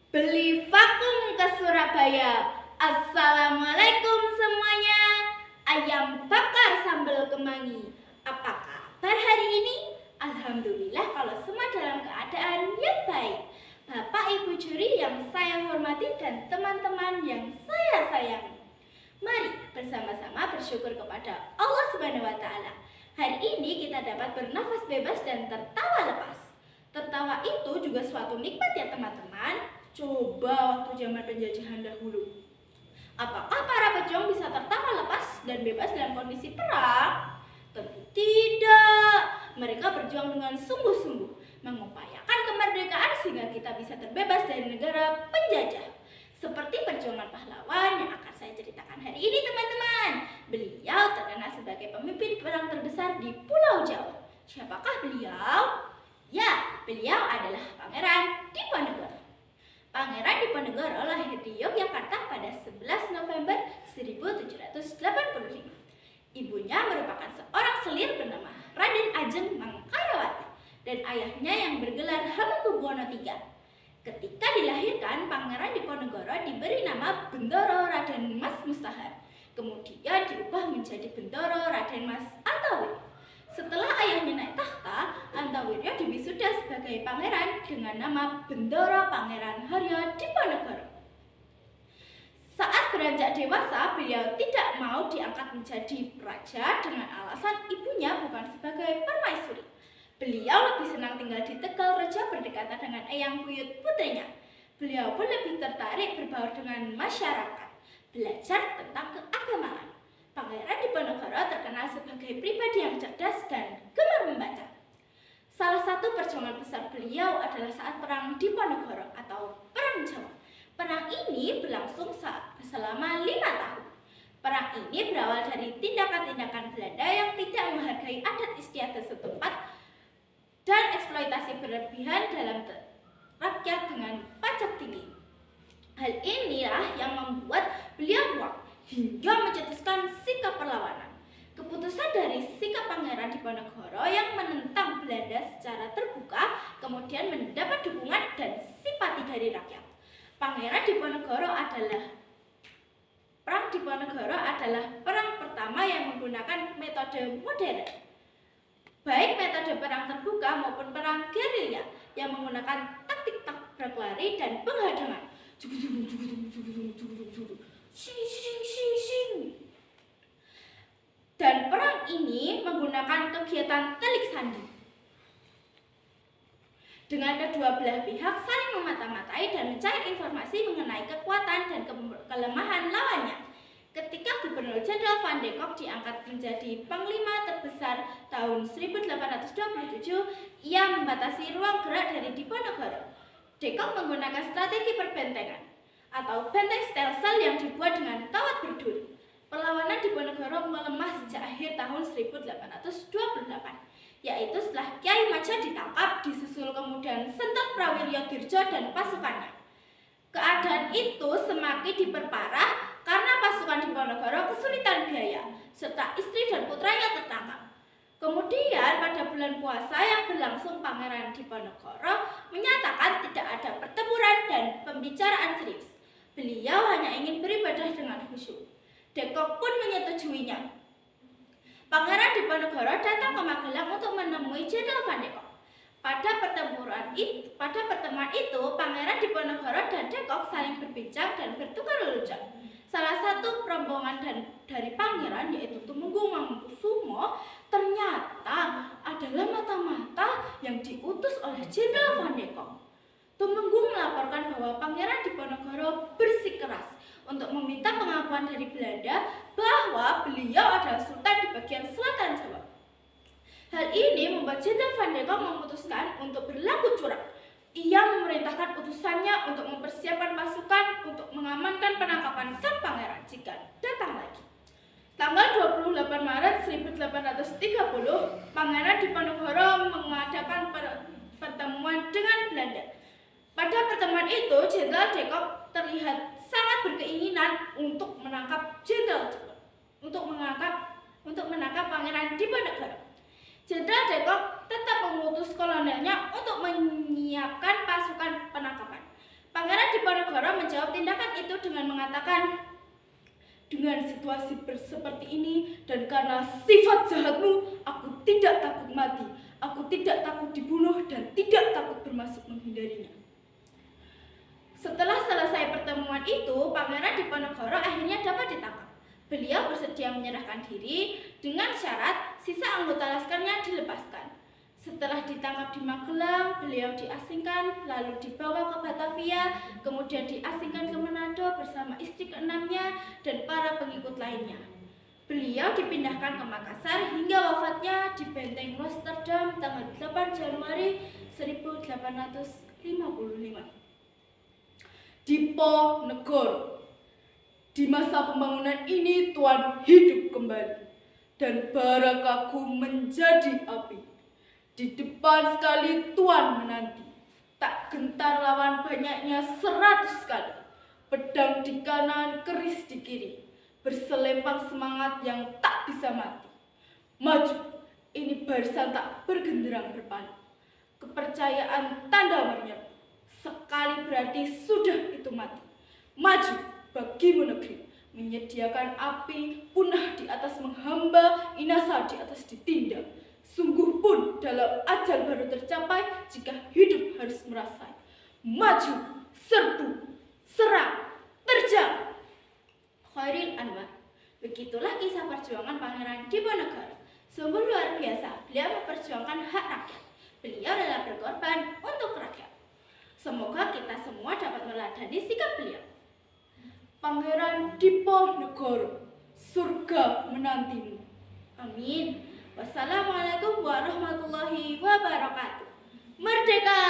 Beli vakum ke Surabaya. Assalamualaikum semuanya. Ayam bakar sambal kemangi. Apa kabar hari ini? Alhamdulillah kalau semua dalam keadaan yang baik. Bapak Ibu juri yang saya hormati dan teman-teman yang saya sayangi. Mari bersama-sama bersyukur kepada Allah Subhanahu wa taala. Hari ini kita dapat bernafas bebas dan tertawa lepas. Tertawa itu juga suatu nikmat ya teman-teman. Coba waktu zaman penjajahan dahulu, apakah para pejuang bisa tertawa lepas dan bebas dalam kondisi perang? Tentu tidak. Mereka berjuang dengan sungguh-sungguh, mengupayakan kemerdekaan sehingga kita bisa terbebas dari negara penjajah. Seperti perjuangan pahlawan yang akan saya ceritakan hari ini teman-teman. Beliau terkenal sebagai pemimpin perang terbesar di Pulau Jawa. Siapakah beliau? Ya, beliau adalah Pangeran Diponegoro. Pangeran Diponegoro lahir di Yogyakarta pada 11 November 1785. Ibunya merupakan seorang selir bernama Raden Ajeng Mangkayawati dan ayahnya yang bergelar Hamengkubuwono III. Ketika dilahirkan, Pangeran Diponegoro diberi nama Bendoro Raden Mas Mustahar. Kemudian diubah menjadi Bendoro Raden Mas Antawiro. Setelah ayahnya naik tahta, Antawiro diwisuda sebagai pangeran dengan nama Bendoro Pangeran Haryo Diponegoro. Saat beranjak dewasa, beliau tidak mau diangkat menjadi raja dengan alasan ibunya bukan sebagai permaisuri. Beliau lebih senang tinggal di Tegal Rejo berdekatan dengan Eyang Buyut putrinya. Beliau pun lebih tertarik berbaur dengan masyarakat, belajar tentang keagamaan. Pangeran Diponegoro terkenal sebagai pribadi yang cerdas dan gemar membaca. Salah satu perjuangan besar beliau adalah saat Perang Diponegoro atau Perang Jawa. Perang ini berlangsung selama 5 tahun. Perang ini berawal dari tindakan-tindakan Belanda yang tidak menghargai adat istiadat setempat dan eksploitasi berlebihan dalam rakyat dengan pajak tinggi. Hal inilah yang membuat beliau muak hingga mencetuskan sikap perlawanan. Keputusan dari sikap Pangeran Diponegoro yang menentang Belanda secara terbuka kemudian mendapat dukungan dan simpati dari rakyat. Perang Diponegoro adalah perang pertama yang menggunakan metode modern, baik metode perang terbuka maupun perang gerilya yang menggunakan taktik tabrak lari dan penghadangan. Dan perang ini menggunakan kegiatan telik sandi, dengan kedua belah pihak saling memata-matai dan mencari informasi mengenai kekuatan dan kelemahan lawannya. Ketika Gubernur Jenderal Van de Kock diangkat menjadi panglima terbesar tahun 1827, ia membatasi ruang gerak dari Diponegoro. De Kock menggunakan strategi perbentengan atau benteng stelsel yang dibuat dengan kawat berduri. Perlawanan Diponegoro melemah sejak akhir tahun 1828, yaitu setelah Kyai Maja ditangkap, disusul kemudian Sentot Prawiryo-Dirjo dan pasukannya. Keadaan itu semakin diperparah karena pasukan Diponegoro kesulitan biaya, serta istri dan putranya tertangkap. Kemudian pada bulan puasa yang berlangsung, Pangeran Diponegoro menyatakan tidak ada pertempuran dan pembicaraan serius. Beliau hanya ingin beribadah dengan khusyuk. De Kock pun menyetujuinya. Pangeran Diponegoro datang ke Magelang untuk menemui Jenderal Van de Kock. Pada pertemuan itu, Pangeran Diponegoro dan De Kock saling berbincang dan bertukar lelucon. Salah satu rombongan dari pangeran, yaitu Tumenggung Mangkusumo, ternyata adalah mata-mata yang diutus oleh Jenderal Van de Kock. Tumenggung melaporkan bahwa Pangeran Diponegoro bersikeras untuk meminta pengakuan dari Belanda bahwa beliau adalah sultan di bagian selatan Jawa. Hal ini membuat Jenderal Van de Kock memutuskan untuk berlaku curang. Ia memerintahkan utusannya untuk mempersiapkan pasukan untuk mengamankan penangkapan sang pangeran jika datang lagi. Tanggal 28 Maret 1830, Pangeran Diponegoro mengadakan pertemuan dengan Belanda. Pada pertemuan itu, Jenderal De Kock terlihat sangat berkeinginan untuk menangkap Pangeran Diponegoro. Jenderal De Kock tetap mengutus kolonelnya untuk menyiapkan pasukan penangkapan. Pangeran Diponegoro dengan mengatakan, dengan situasi seperti ini dan karena sifat jahatmu, aku tidak takut mati, aku tidak takut dibunuh dan tidak takut bermaksud menghindarinya. Setelah selesai pertemuan itu, Pangeran Diponegoro akhirnya dapat ditangkap. Beliau bersedia menyerahkan diri dengan syarat sisa anggota laskernya dilepaskan. Setelah ditangkap di Magelang, beliau diasingkan, lalu dibawa ke Batavia, kemudian diasingkan ke Manado bersama istri keenamnya dan para pengikut lainnya. Beliau dipindahkan ke Makassar hingga wafatnya di Benteng Rotterdam tanggal 8 Januari 1855. Diponegoro. Di masa pembangunan ini Tuan hidup kembali dan barakaku menjadi api. Di depan sekali Tuan menanti, tak gentar lawan banyaknya 100 kali. Pedang di kanan, keris di kiri, berselempang semangat yang tak bisa mati. Maju, ini barisan tak bergenderang berpaling. Kepercayaan tanda menyerah, sekali berarti sudah itu mati. Maju, bagimu negeri, menyediakan api, punah di atas menghamba, inasa di atas ditindak. Sungguh pun dalam ajal baru tercapai jika hidup harus merasai. Maju, serbu, serang, terjang. Khairil Anwar. Begitulah kisah perjuangan Pangeran Diponegoro. Sungguh luar biasa, beliau memperjuangkan hak rakyat. Beliau rela berkorban untuk rakyat. Semoga kita semua dapat meladani sikap beliau. Pangeran Diponegoro, surga menantimu. Amin. Wassalamualaikum warahmatullahi wabarakatuh. Merdeka!